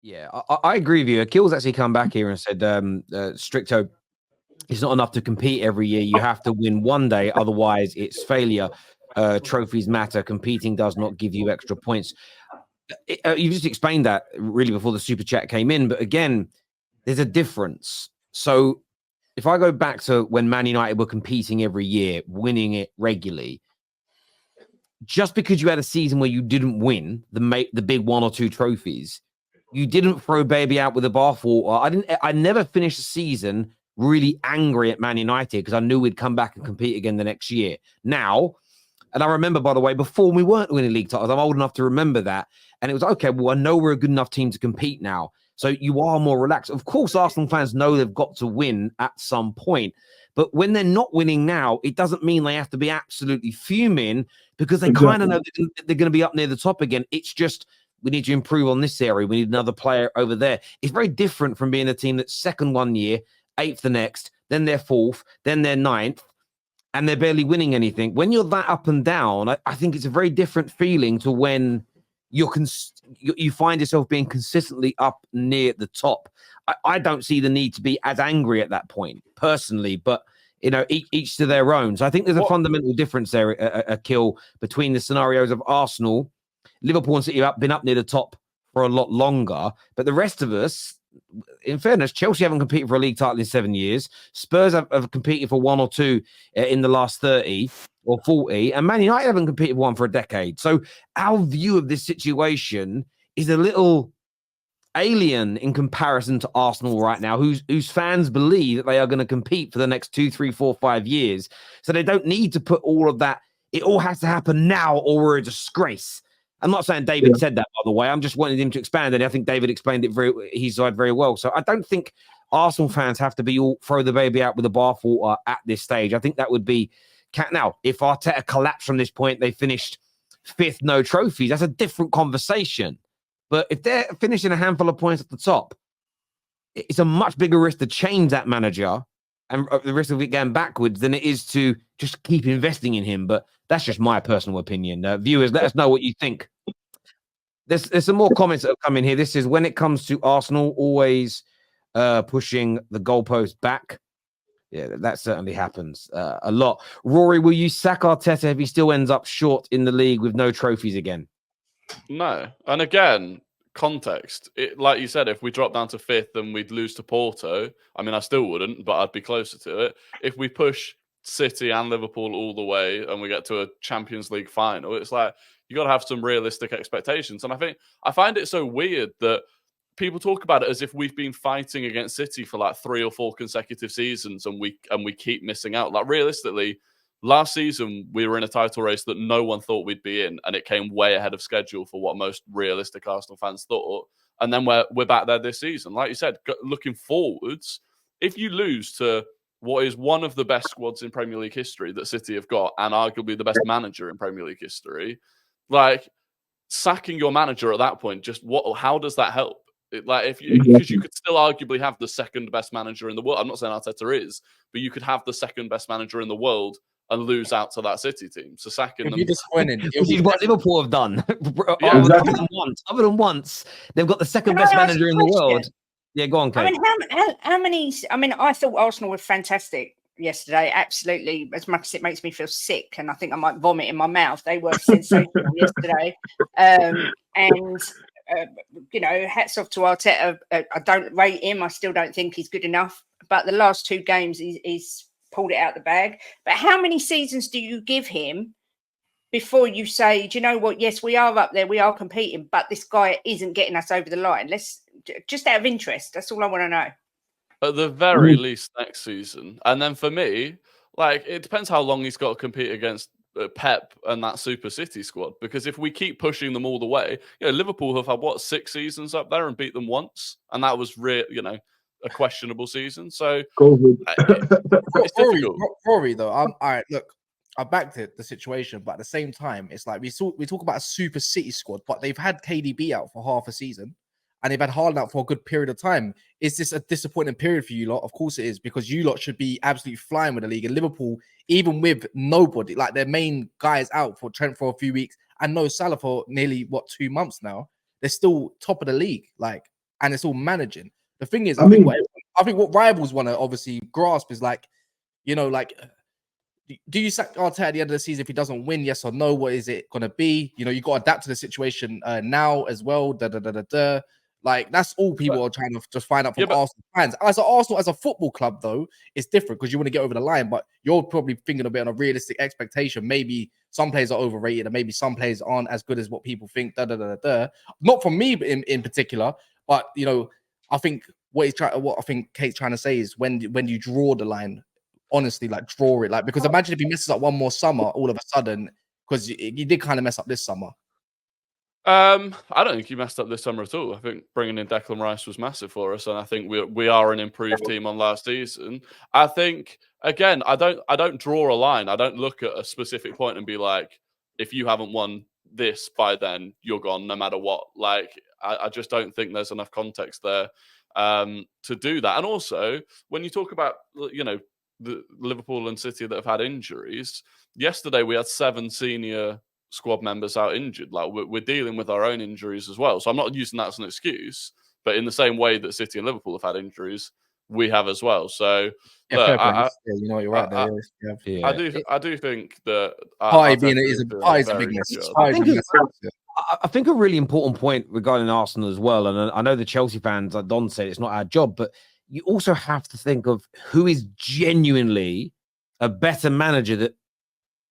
Yeah, I agree with you. Akil's actually come back here and said, Stricto, it's not enough to compete every year. You have to win one day, otherwise it's failure. Trophies matter. Competing does not give you extra points. You just explained that really before the super chat came in, but again, there's a difference. So if I go back to when Man United were competing every year, winning it regularly, just because you had a season where you didn't win the big one or two trophies, you didn't throw baby out with the bathwater. I never finished the season really angry at Man United because I knew we'd come back and compete again the next year. Now, and I remember, by the way, before we weren't winning league titles, I'm old enough to remember that. And it was, okay, well, I know we're a good enough team to compete now. So you are more relaxed. Of course, Arsenal fans know they've got to win at some point. But when they're not winning now, it doesn't mean they have to be absolutely fuming because they kind of know they're going to be up near the top again. It's just, we need to improve on this area. We need another player over there. It's very different from being a team that's second one year, eighth the next, then they're fourth, then they're ninth, and they're barely winning anything. When you're that up and down, I think it's a very different feeling to when you find yourself being consistently up near the top. I don't see the need to be as angry at that point, personally, but each to their own. So I think there's a fundamental difference there, a kill between the scenarios of Arsenal, Liverpool and City have been up near the top for a lot longer, but the rest of us, in fairness, Chelsea haven't competed for a league title in 7 years. Spurs have competed for one or two in the last 30 or 40, and Man United haven't competed for one for a decade. So our view of this situation is a little alien in comparison to Arsenal right now, whose fans believe that they are going to compete for the next 2, 3, 4, 5 years. So they don't need to put all of that. It all has to happen now or we're a disgrace. I'm not saying David said that, by the way. I'm just wanting him to expand, and I think David explained it his side very well. So I don't think Arsenal fans have to be all throw the baby out with the bathwater at this stage. I think that would be now. If Arteta collapsed from this point, they finished fifth, no trophies. That's a different conversation. But if they're finishing a handful of points at the top, it's a much bigger risk to change that manager and the risk of it going backwards than it is to just keep investing in him. But that's just my personal opinion. Viewers, let us know what you think. There's some more comments that have come in here. This is when it comes to Arsenal, always pushing the goalpost back. Yeah, that certainly happens a lot. Rory, will you sack Arteta if he still ends up short in the league with no trophies again? No. And again, context. Like you said, if we drop down to fifth and we'd lose to Porto, I mean, I still wouldn't, but I'd be closer to it. If we push City and Liverpool all the way and we get to a Champions League final, it's like you got to have some realistic expectations. And I find it so weird that people talk about it as if we've been fighting against City for like 3 or 4 consecutive seasons and we keep missing out. Like realistically, last season we were in a title race that no one thought we'd be in, and it came way ahead of schedule for what most realistic Arsenal fans thought. And then we're back there this season. Like you said, looking forwards, if you lose to what is one of the best squads in Premier League history that City have got, and arguably the best manager in Premier League history, like sacking your manager at that point, how does that help? Because you could still arguably have the second best manager in the world. I'm not saying Arteta is, but you could have the second best manager in the world and lose out to that City team. So sacking them, disappointed. Which is what Liverpool have done. Other than once, they've got the second best manager in the world. Yeah, go on, Kate. I mean, how many? I mean, I thought Arsenal were fantastic yesterday. Absolutely, as much as it makes me feel sick, and I think I might vomit in my mouth. They were sensational yesterday, and hats off to Arteta. I don't rate him. I still don't think he's good enough. But the last 2 games, he's pulled it out the bag. But how many seasons do you give him before you say, do you know what? Yes, we are up there. We are competing, but this guy isn't getting us over the line. Let's just out of interest. That's all I want to know. At the very least next season. And then for me, like, it depends how long he's got to compete against Pep and that Super City squad. Because if we keep pushing them all the way, Liverpool have had 6 seasons up there and beat them once, and that was a questionable season. So it's difficult. Rory, though, all right. Look, I backed it, the situation, but at the same time, it's like we talk about a Super City squad, but they've had KDB out for half a season. And they've had Haaland out for a good period of time. Is this a disappointing period for you lot? Of course it is, because you lot should be absolutely flying with the league. And Liverpool, even with nobody, like their main guys out for Trent for a few weeks and no Salah for nearly 2 months now, they're still top of the league. and it's all managing. The thing is, I think what rivals want to obviously grasp is like, you know, like, do you sack Arteta at the end of the season if he doesn't win? Yes or no? What is it going to be? You know, you got to adapt to the situation now as well. Like, that's all people are trying to just find out from Arsenal fans. As a football club, though, it's different because you want to get over the line, but you're probably thinking a bit on a realistic expectation. Maybe some players are overrated and maybe some players aren't as good as what people think. Not from me in particular, but, you know, I think what I think Kate's trying to say is when you draw the line, honestly, like, draw it. Like, because imagine if he messes up one more summer all of a sudden, because you did kind of mess up this summer. I don't think you messed up this summer at all. I think bringing in Declan Rice was massive for us, and I think we are an improved team on last season. I think, again, I don't draw a line. I don't look at a specific point and be like, if you haven't won this by then, you're gone no matter what. Like, I just don't think there's enough context there to do that. And also, when you talk about, you know, the Liverpool and City that have had injuries, yesterday we had 7 senior squad members out injured. Like, we're dealing with our own injuries as well. So I'm not using that as an excuse, but in the same way that City and Liverpool have had injuries, we have as well. So you know, you're right there. I do think that Party is a big mess. I think a really important point regarding Arsenal as well, and I know the Chelsea fans, like Don said, it's not our job, but you also have to think of who is genuinely a better manager that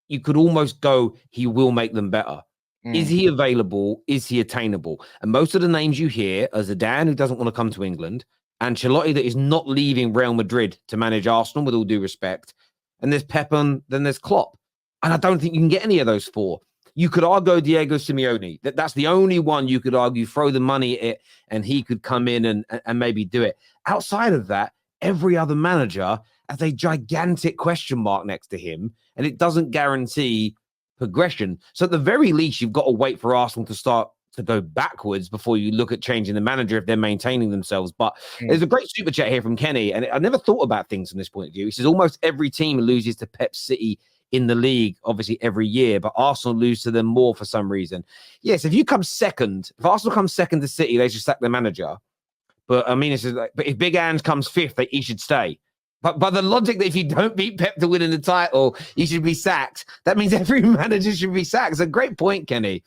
you could almost go, he will make them better. Is he available? Is he attainable? And most of the names you hear are Zidane, who doesn't want to come to England, Ancelotti, that is not leaving Real Madrid to manage Arsenal, with all due respect, and there's Pep, and then there's Klopp. And I don't think you can get any of those 4. You could argue Diego Simeone. That's the only one you could argue, throw the money at it, and he could come in and maybe do it. Outside of that, every other manager has a gigantic question mark next to him, and it doesn't guarantee progression. So at the very least, you've got to wait for Arsenal to start to go backwards before you look at changing the manager if they're maintaining themselves. But there's a great super chat here from Kenny, and I never thought about things from this point of view. He says almost every team loses to Pep City in the league, obviously every year, but Arsenal lose to them more for some reason. Yes, if Arsenal comes second to City, they should sack their manager. But I mean, it's like, but if Big Ange comes 5th, he should stay. But by the logic that if you don't beat Pep to win in the title, you should be sacked. That means every manager should be sacked. It's a great point, Kenny.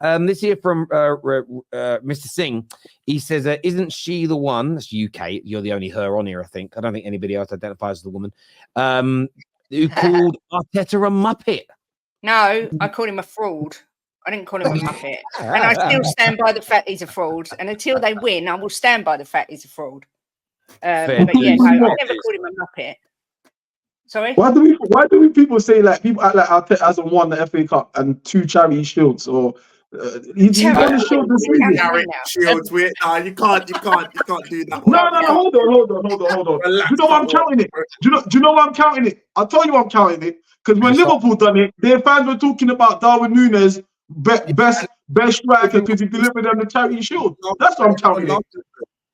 This here from Mr. Singh. He says, isn't she the one? That's UK. You're the only her on here, I think. I don't think anybody else identifies as the woman. Who called Arteta a muppet? No, I called him a fraud. I didn't call him a muppet. And I still stand by the fact he's a fraud. And until they win, I will stand by the fact he's a fraud. But yeah, no, I never called him a muppet. Sorry? Why do we people say, like, people act like Arteta hasn't won the FA Cup and 2 charity shields, or he's won the shield this season? Shields, you can't do that. No, hold on. Do you know why I'm counting it? Do you know why I'm counting it? I'll tell you why I'm counting it. Because when Liverpool done it, their fans were talking about Darwin Núñez best striker because he delivered them the charity shield. That's why I'm counting it.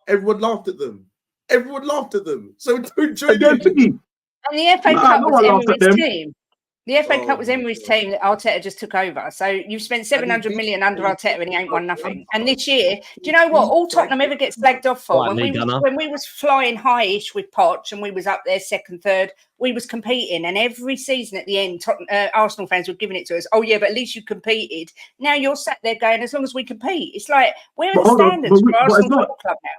Everyone laughed at them. So don't join in. And the FA Cup was Emery's team. The FA Cup was Emery's team that Arteta just took over. So you've spent 700 million under Arteta and he ain't won nothing. And this year, do you know what? All Tottenham ever gets slagged off for, when we was flying high-ish with Poch and we was up there second, third, we was competing. And every season at the end, Arsenal fans were giving it to us. Oh, yeah, but at least you competed. Now you're sat there going, as long as we compete. It's like, where are the standards for Arsenal Football Club now?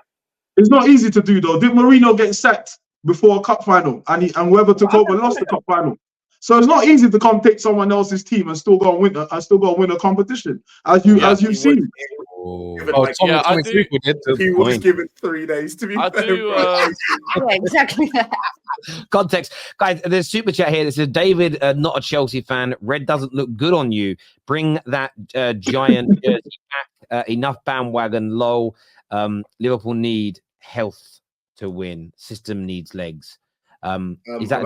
It's not easy to do, though. Did Mourinho get sacked before a cup final, and whoever took over lost the cup final? So it's not easy to come take someone else's team and still go and win a competition, as you've seen. He was given 3 days to be fair. Exactly that. Context, guys. There's super chat here. This is David, not a Chelsea fan. Red doesn't look good on you. Bring that giant jersey back. Enough bandwagon. Lol. Liverpool need health to win. System needs legs. Is that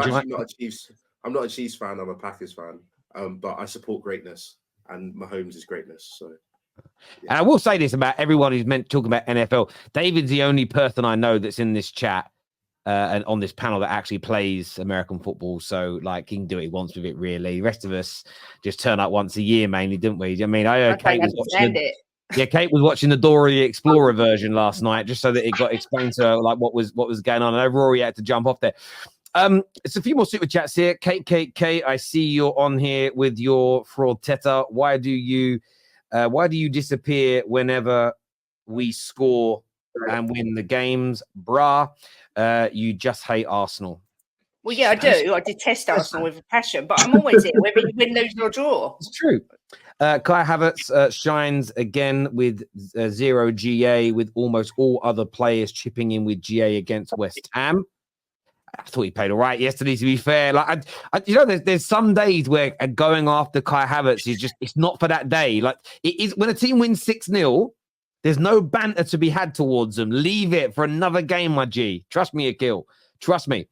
I'm not a Chiefs fan. I'm a Packers fan. But I support greatness, and Mahomes is greatness. So, yeah. And I will say this about everyone who's meant talking about NFL. David's the only person I know that's in this chat and on this panel that actually plays American football. So, like, he can do what he wants with it. Really, the rest of us just turn up once a year, mainly, didn't we? I mean, I heard Kate was watching. Yeah, Kate was watching the Dora the Explorer version last night, just so that it got explained to her like what was going on. I know Rory had to jump off there. It's a few more super chats here. Kate, I see you're on here with your Arteta. Why do you disappear whenever we score and win the games, brah? You just hate Arsenal. Well, yeah, I do. I detest Arsenal with a passion, but I'm always here, whether you win, lose, or draw. It's true. Kai Havertz shines again with 0 GA, with almost all other players chipping in with GA against West Ham. I thought he played all right yesterday, to be fair. Like, there's some days where going after Kai Havertz is just, it's not for that day. Like, it is when a team wins 6-0, there's no banter to be had towards them. Leave it for another game, my G. Trust me, Akil. Trust me.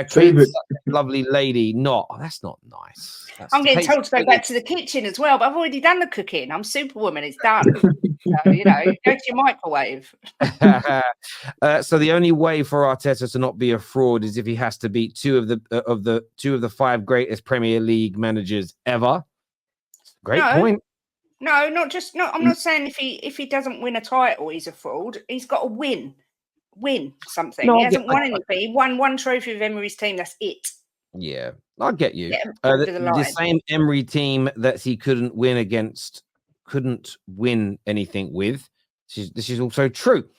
Kate's lovely lady. That's not nice. I'm getting told to go back to the kitchen as well, but I've already done the cooking. I'm Superwoman. It's done. So, go to your microwave. So the only way for Arteta to not be a fraud is if he has to beat two of the 5 greatest Premier League managers ever. Great point. No, I'm not saying if he doesn't win a title, he's a fraud. He's got to win something. No, he hasn't won anything. He won one trophy with Emery's team. That's it. Yeah, I'll get you. The the same Emery team that he couldn't win anything with. This is also true.